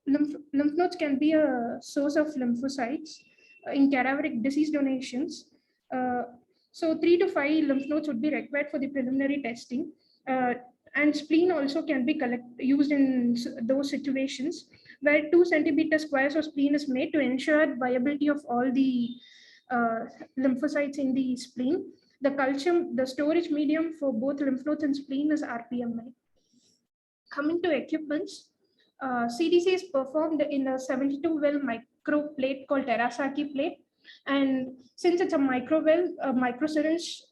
lymph nodes can be a source of lymphocytes in cadaveric disease donations. So 3 to 5 lymph nodes would be required for the preliminary testing. And spleen also can be used in those situations where 2 centimeter squares of spleen is made to ensure viability of all the lymphocytes in the spleen. The storage medium for both lymph nodes and spleen is RPMA. Coming to equipments, CDC is performed in a 72 well micro plate called Terasaki plate. And since it's a micro well, a micro syringe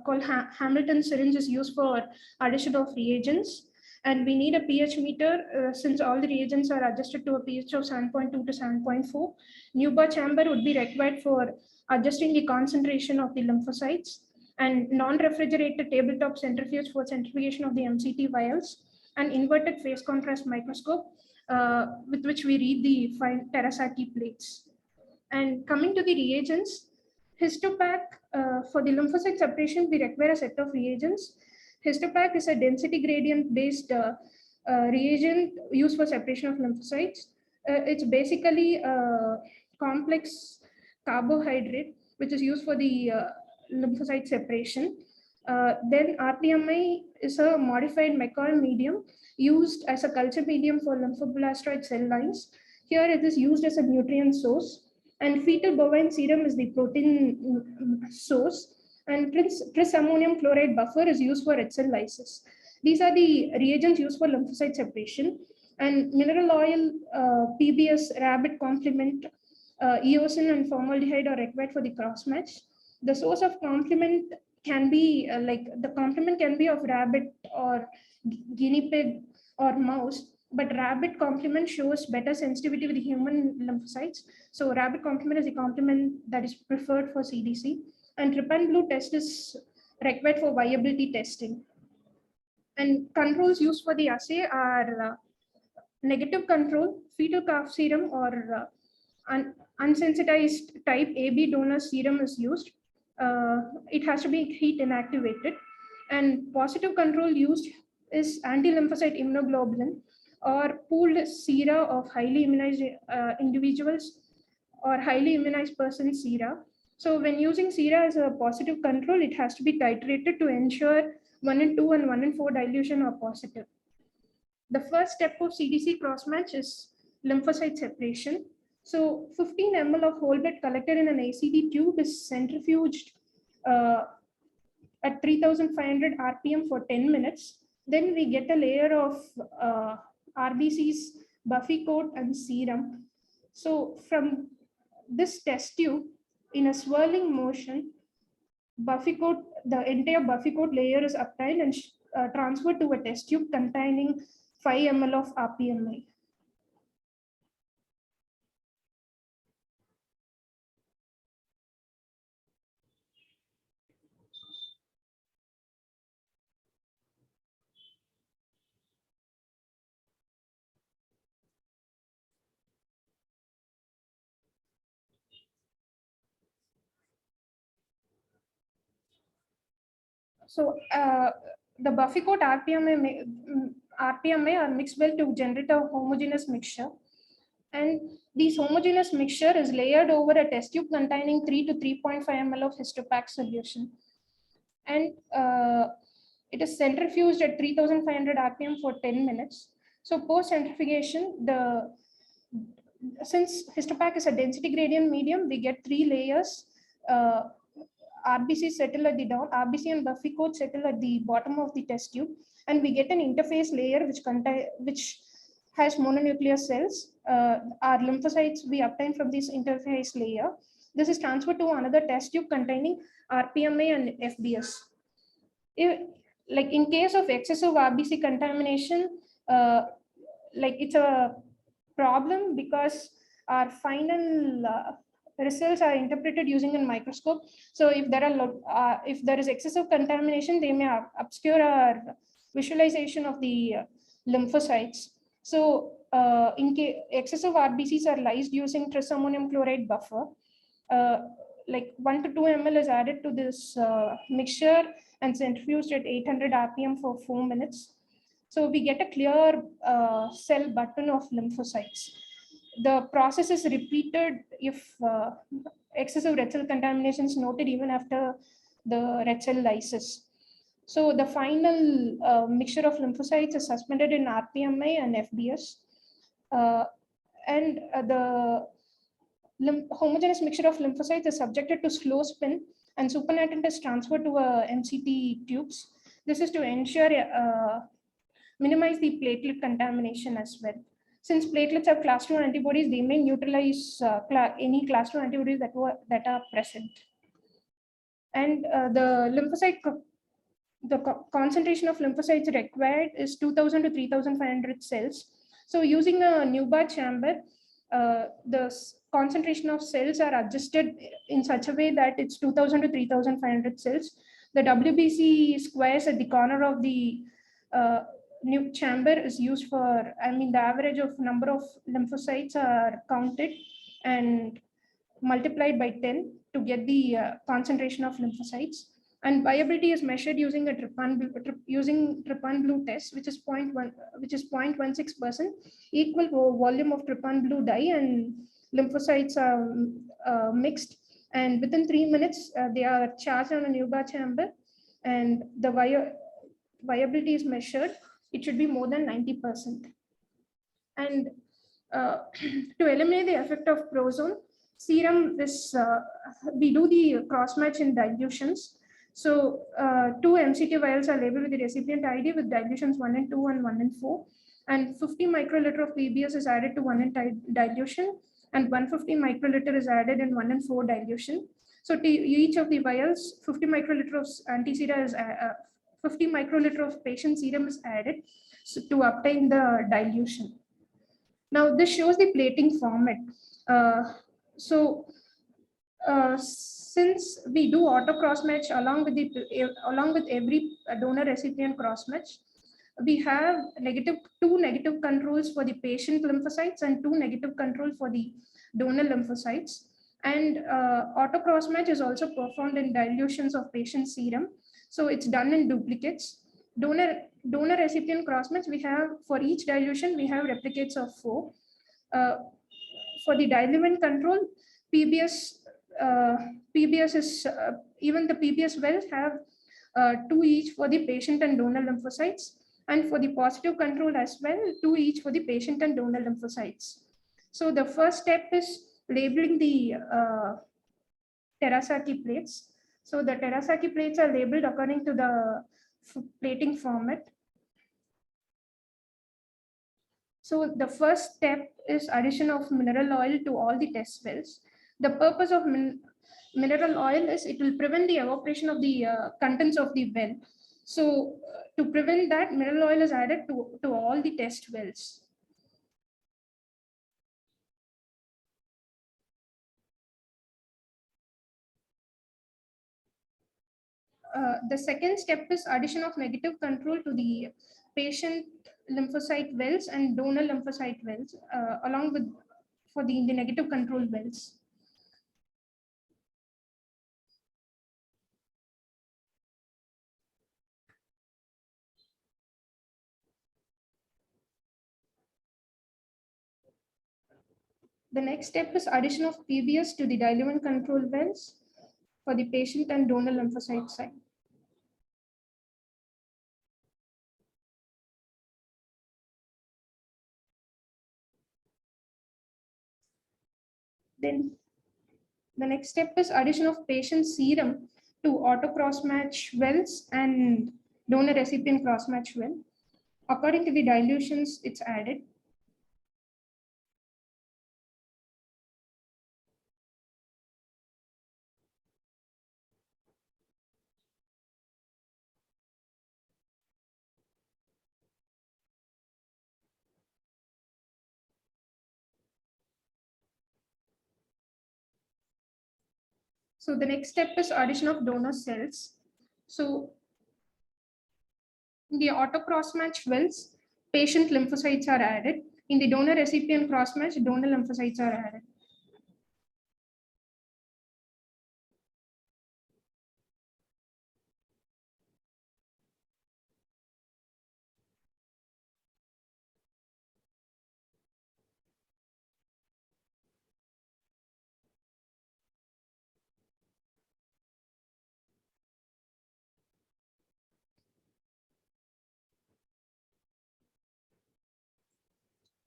called Hamilton syringe is used for addition of reagents. And we need a pH meter since all the reagents are adjusted to a pH of 7.2 to 7.4. Newbar chamber would be required for adjusting the concentration of the lymphocytes, and non-refrigerated tabletop centrifuge for centrifugation of the MCT vials, and inverted phase contrast microscope with which we read the fine Terasaki plates. And coming to the reagents, Histopac for the lymphocyte separation, we require a set of reagents. Histopac is a density gradient based reagent used for separation of lymphocytes. It's basically a complex carbohydrate which is used for the lymphocyte separation. Then RPMI is a modified McCall medium used as a culture medium for lymphoblastoid cell lines. Here it is used as a nutrient source, and fetal bovine serum is the protein source, and tris ammonium chloride buffer is used for red cell lysis. These are the reagents used for lymphocyte separation. And mineral oil, PBS, rabbit complement, eosin and formaldehyde are required for the cross match. The source of complement can be the complement can be of rabbit or guinea pig or mouse, but rabbit complement shows better sensitivity with the human lymphocytes. So rabbit complement is the complement that is preferred for CDC. And trypan blue test is required for viability testing. And controls used for the assay are negative control, fetal calf serum, or unsensitized type AB donor serum is used. It has to be heat inactivated. And positive control used is anti-lymphocyte immunoglobulin or pooled sera of highly immunized individuals or highly immunized persons sera. So when using sera as a positive control, it has to be titrated to ensure 1 in 2 and 1 in 4 dilution are positive. The first step of CDC crossmatch is lymphocyte separation. So 15 ml of whole blood collected in an ACD tube is centrifuged at 3500 RPM for 10 minutes. Then we get a layer of RBCs, buffy coat, and serum. So from this test tube, in a swirling motion, the entire buffy coat layer is obtained and transferred to a test tube containing 5 ml of RPMI. So the buffy coat RPMA are mixed well to generate a homogeneous mixture. And this homogeneous mixture is layered over a test tube containing 3 to 3.5 ml of Histopac solution. And it is centrifuged at 3500 RPM for 10 minutes. So post centrifugation, since Histopac is a density gradient medium, we get 3 layers. RBC settle at the down, RBC and buffy coat settle at the bottom of the test tube, and we get an interface layer which has mononuclear cells. Our lymphocytes we obtain from this interface layer. This is transferred to another test tube containing RPMA and FBS. In case of excessive RBC contamination, it's a problem because our final results are interpreted using a microscope. So if there is excessive contamination, they may obscure our visualization of the lymphocytes. So in case excessive RBCs are lysed using tris ammonium chloride buffer, 1 to 2 ml is added to this mixture and centrifuged at 800 RPM for 4 minutes. So we get a clear cell button of lymphocytes. The process is repeated if excessive red cell contamination is noted even after the red cell lysis. So the final mixture of lymphocytes is suspended in RPMI and FBS. And the homogeneous mixture of lymphocytes is subjected to slow spin and supernatant is transferred to MCT tubes. This is to ensure minimize the platelet contamination as well. Since platelets have class 2 antibodies, they may neutralize any class 2 antibodies that are present. And the lymphocyte concentration of lymphocytes required is 2000 to 3500 cells. So using a Neubar chamber, the concentration of cells are adjusted in such a way that it's 2000 to 3500 cells. The WBC squares at the corner of the new chamber is used for, the average of number of lymphocytes are counted and multiplied by 10 to get the concentration of lymphocytes. And viability is measured using a trypan blue test, which is 0.16% equal volume of trypan blue dye, and lymphocytes are mixed. And within 3 minutes, they are charged on a Neubar chamber, and the viability is measured. It should be more than 90%. And to eliminate the effect of prozone, serum is we do the cross match in dilutions. So 2 MCT vials are labeled with the recipient ID with dilutions 1 and 2 and 1 and 4. And 50 microliter of PBS is added to 1 and dilution, and 150 microliter is added in 1 and 4 dilution. So to each of the vials, 50 microliter of anti-sera is 50 microliter of patient serum is added to obtain the dilution. Now this shows the plating format. Since we do auto cross match along with every donor recipient cross match, we have two negative controls for the patient lymphocytes and 2 negative control for the donor lymphocytes. And auto cross match is also performed in dilutions of patient serum. So it's done in duplicates. Donor recipient cross match, we have for each dilution, we have replicates of 4. For the diluent control, PBS is even the PBS wells have 2 each for the patient and donor lymphocytes, and for the positive control as well, 2 each for the patient and donor lymphocytes. So the first step is labeling the Terasaki plates. So the Terasaki plates are labeled according to the plating format. So the first step is addition of mineral oil to all the test wells. The purpose of mineral oil is it will prevent the evaporation of the contents of the well. So to prevent that, mineral oil is added to all the test wells. The second step is addition of negative control to the patient lymphocyte wells and donor lymphocyte wells, along with for the negative control wells. The next step is addition of PBS to the diluent control wells for the patient and donor lymphocyte side. Then the next step is addition of patient serum to auto cross match wells and donor recipient cross match well. According to the dilutions, it's added. So the next step is addition of donor cells. So in the auto cross match wells, patient lymphocytes are added. In the donor recipient cross match, donor lymphocytes are added.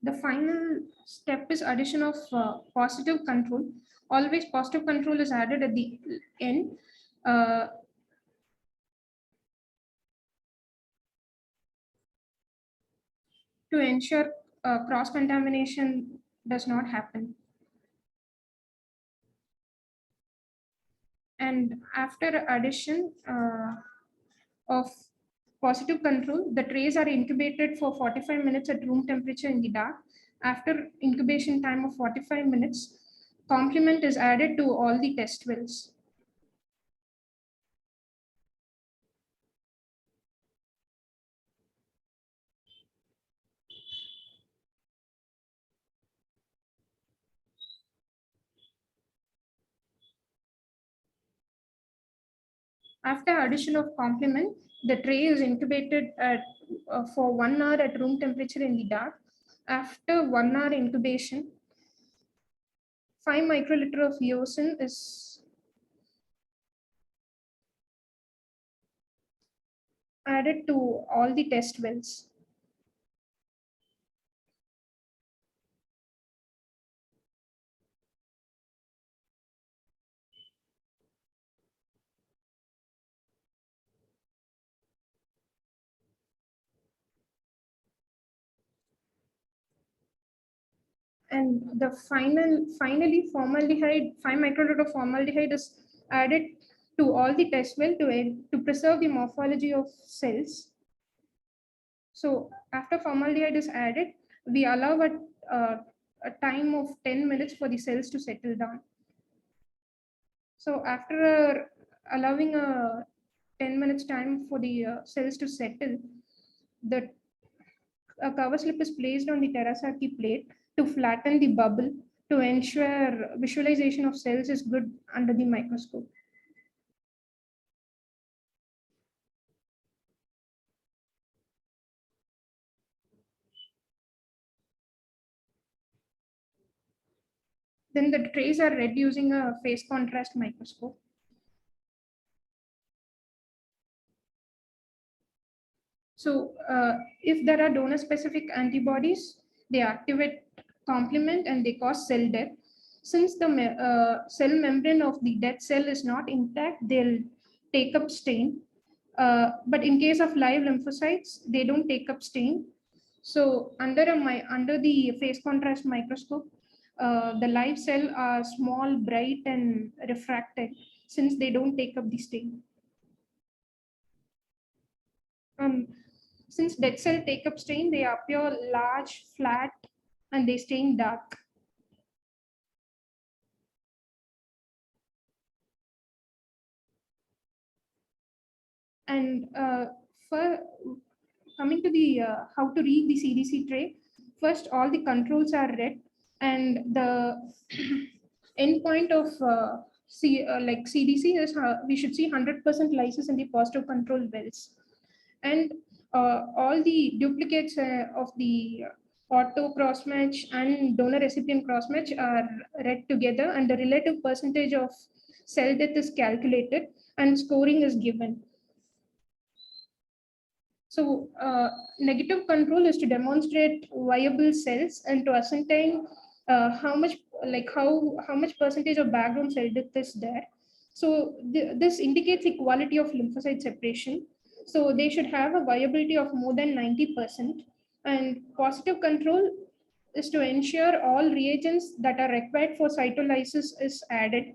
The final step is addition of positive control. Always positive control is added at the end. Uh, to ensure cross-contamination does not happen. And after addition of positive control, the trays are incubated for 45 minutes at room temperature in the dark. After incubation time of 45 minutes, complement is added to all the test wells. After addition of complement, the tray is incubated for 1 hour at room temperature in the dark. After 1 hour incubation, 5 microliter of eosin is added to all the test wells. And the finally formaldehyde, 5 microliter of formaldehyde is added to all the test well to preserve the morphology of cells. So after formaldehyde is added, we allow a time of 10 minutes for the cells to settle down. So after allowing a 10 minutes time for the cells to settle, the a cover slip is placed on the Terasaki plate to flatten the bubble to ensure visualization of cells is good under the microscope. Then the trays are read using a phase contrast microscope. So if there are donor-specific antibodies, they activate complement and they cause cell death. Since the cell membrane of the dead cell is not intact, they'll take up stain. But in case of live lymphocytes, they don't take up stain. So under the phase contrast microscope, the live cell are small, bright, and refracted since they don't take up the stain. Since dead cell take up stain, they appear large, flat, and they stain dark. And for coming to the how to read the CDC tray, first all the controls are read, and the endpoint of like CDC is we should see 100% lysis in the positive control wells, and all the duplicates of the auto cross-match and donor recipient cross-match are read together, and the relative percentage of cell death is calculated and scoring is given. So negative control is to demonstrate viable cells and to ascertain how much percentage of background cell death is there. So this indicates the quality of lymphocyte separation. So they should have a viability of more than 90%. And positive control is to ensure all reagents that are required for cytolysis is added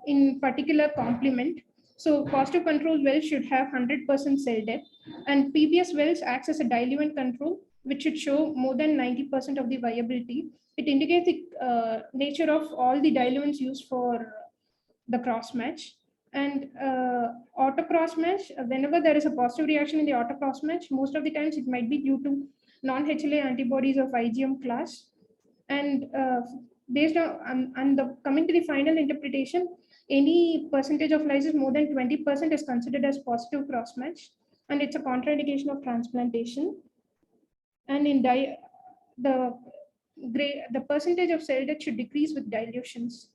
in particular complement. So positive control wells should have 100% cell death, and PBS wells acts as a diluent control, which should show more than 90% of the viability. It indicates the nature of all the diluents used for the cross match. And auto cross match, whenever there is a positive reaction in the auto cross match, most of the times it might be due to non-HLA antibodies of IgM class. And based on and the coming to the final interpretation, any percentage of lysis more than 20% is considered as positive cross match, and it's a contraindication of transplantation. And in the percentage of cell death should decrease with dilutions.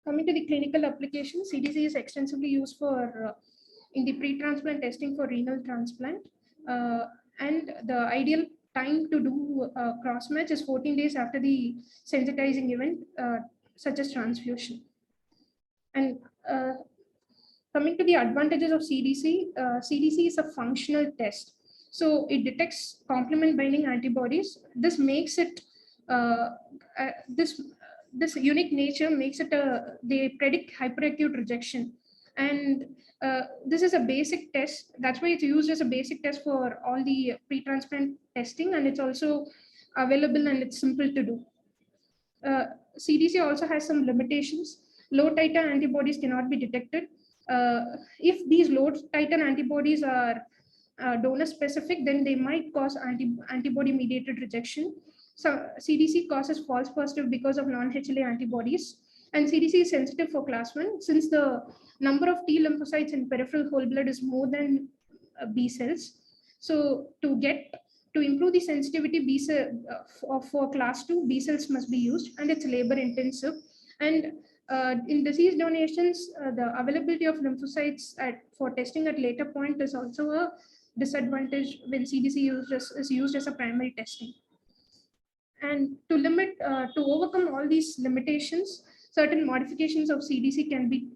Coming to the clinical application, CDC is extensively used for in the pre-transplant testing for renal transplant, and the ideal time to do cross-match is 14 days after the sensitizing event, such as transfusion. And coming to the advantages of CDC, CDC is a functional test. So it detects complement binding antibodies. This makes it, this unique nature makes it they predict hyperacute rejection. And this is a basic test. That's why it's used as a basic test for all the pre-transplant testing, and it's also available and it's simple to do. CDC also has some limitations. Low titer antibodies cannot be detected. If these low titer antibodies are donor specific, then they might cause antibody mediated rejection. So CDC causes false positive because of non-HLA antibodies. And CDC is sensitive for class 1 since the number of T lymphocytes in peripheral whole blood is more than B cells. So to improve the sensitivity, B cell, for class 2, B cells must be used, and it's labor intensive. And in disease donations, the availability of lymphocytes for testing at later point is also a disadvantage when CDC is used as a primary testing. And to overcome all these limitations, certain modifications of CDC can be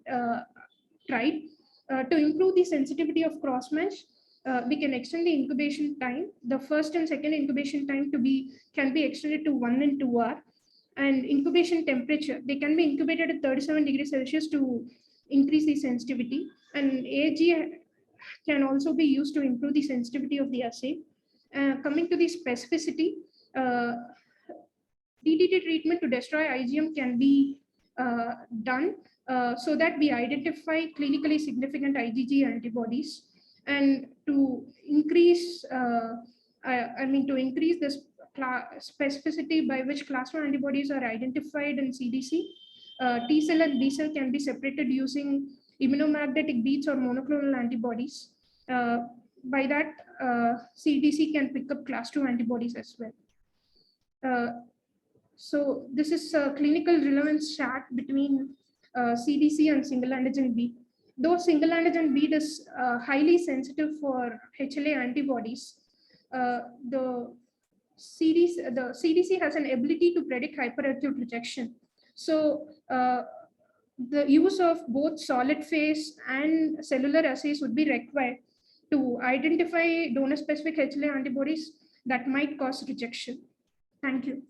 tried. To improve the sensitivity of cross-match, we can extend the incubation time. The first and second incubation time can be extended to 1 and 2 hours. And incubation temperature, they can be incubated at 37 degrees Celsius to increase the sensitivity. And AG can also be used to improve the sensitivity of the assay. Coming to the specificity, DDT treatment to destroy IgM can be done so that we identify clinically significant IgG antibodies. And to increase, to increase this specificity by which class 1 antibodies are identified in CDC, T cell and B cell can be separated using immunomagnetic beads or monoclonal antibodies. By that, CDC can pick up class 2 antibodies as well. So this is a clinical relevance chart between CDC and single antigen bead. Though single antigen bead is highly sensitive for HLA antibodies, the CDC has an ability to predict hyperacute rejection. So the use of both solid phase and cellular assays would be required to identify donor specific HLA antibodies that might cause rejection. Thank you.